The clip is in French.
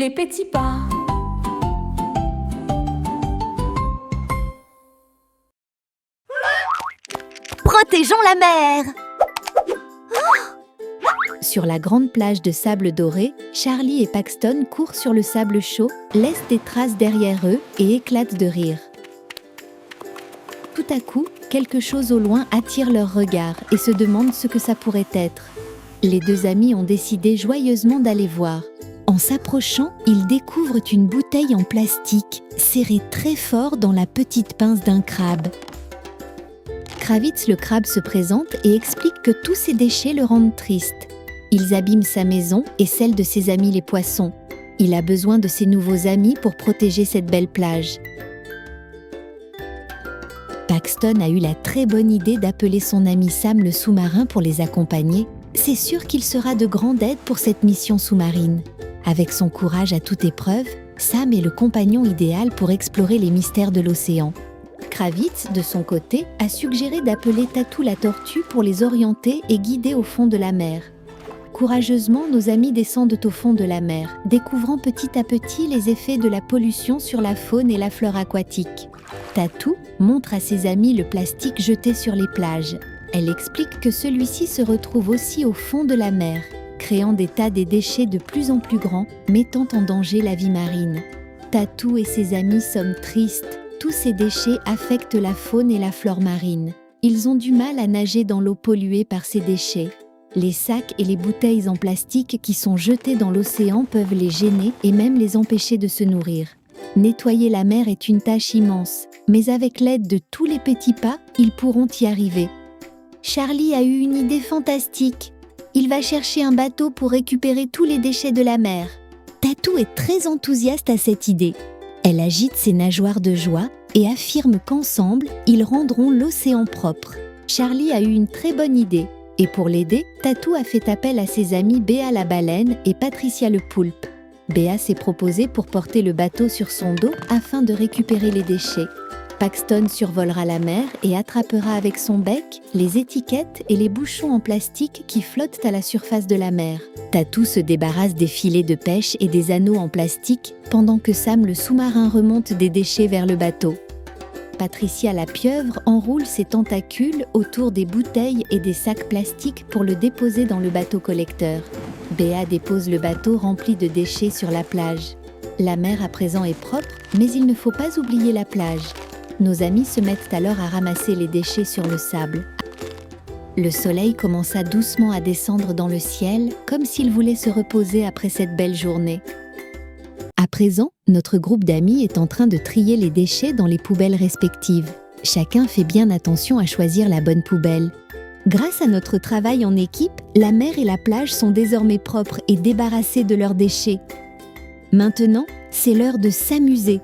les petits pas. Protégeons la mer! Sur la grande plage de sable doré, Charlie et Paxton courent sur le sable chaud, laissent des traces derrière eux et éclatent de rire. Tout à coup, quelque chose au loin attire leur regard et se demande ce que ça pourrait être. Les deux amis ont décidé joyeusement d'aller voir. En s'approchant, ils découvrent une bouteille en plastique, serrée très fort dans la petite pince d'un crabe. Kravitz le crabe se présente et explique que tous ces déchets le rendent triste. Ils abîment sa maison et celle de ses amis les poissons. Il a besoin de ses nouveaux amis pour protéger cette belle plage. Paxton a eu la très bonne idée d'appeler son ami Sam le sous-marin pour les accompagner. C'est sûr qu'il sera de grande aide pour cette mission sous-marine. Avec son courage à toute épreuve, Sam est le compagnon idéal pour explorer les mystères de l'océan. Kravitz, de son côté, a suggéré d'appeler Tatou la tortue pour les orienter et guider au fond de la mer. Courageusement, nos amis descendent au fond de la mer, découvrant petit à petit les effets de la pollution sur la faune et la flore aquatique. Tatou montre à ses amis le plastique jeté sur les plages. Elle explique que celui-ci se retrouve aussi au fond de la mer, créant des tas de déchets de plus en plus grands, mettant en danger la vie marine. Tatou et ses amis sont tristes. Tous ces déchets affectent la faune et la flore marine. Ils ont du mal à nager dans l'eau polluée par ces déchets. Les sacs et les bouteilles en plastique qui sont jetés dans l'océan peuvent les gêner et même les empêcher de se nourrir. Nettoyer la mer est une tâche immense, mais avec l'aide de tous les petits pas, ils pourront y arriver. Charlie a eu une idée fantastique. Il va chercher un bateau pour récupérer tous les déchets de la mer. Tatou est très enthousiaste à cette idée. Elle agite ses nageoires de joie et affirme qu'ensemble, ils rendront l'océan propre. Charlie a eu une très bonne idée. Et pour l'aider, Tatou a fait appel à ses amis Béa la baleine et Patricia le poulpe. Béa s'est proposée pour porter le bateau sur son dos afin de récupérer les déchets. Paxton survolera la mer et attrapera avec son bec les étiquettes et les bouchons en plastique qui flottent à la surface de la mer. Tatou se débarrasse des filets de pêche et des anneaux en plastique pendant que Sam le sous-marin remonte des déchets vers le bateau. Patricia la pieuvre enroule ses tentacules autour des bouteilles et des sacs plastiques pour le déposer dans le bateau collecteur. Béa dépose le bateau rempli de déchets sur la plage. La mer à présent est propre, mais il ne faut pas oublier la plage. Nos amis se mettent alors à ramasser les déchets sur le sable. Le soleil commença doucement à descendre dans le ciel, comme s'il voulait se reposer après cette belle journée. À présent, notre groupe d'amis est en train de trier les déchets dans les poubelles respectives. Chacun fait bien attention à choisir la bonne poubelle. Grâce à notre travail en équipe, la mer et la plage sont désormais propres et débarrassées de leurs déchets. Maintenant, c'est l'heure de s'amuser.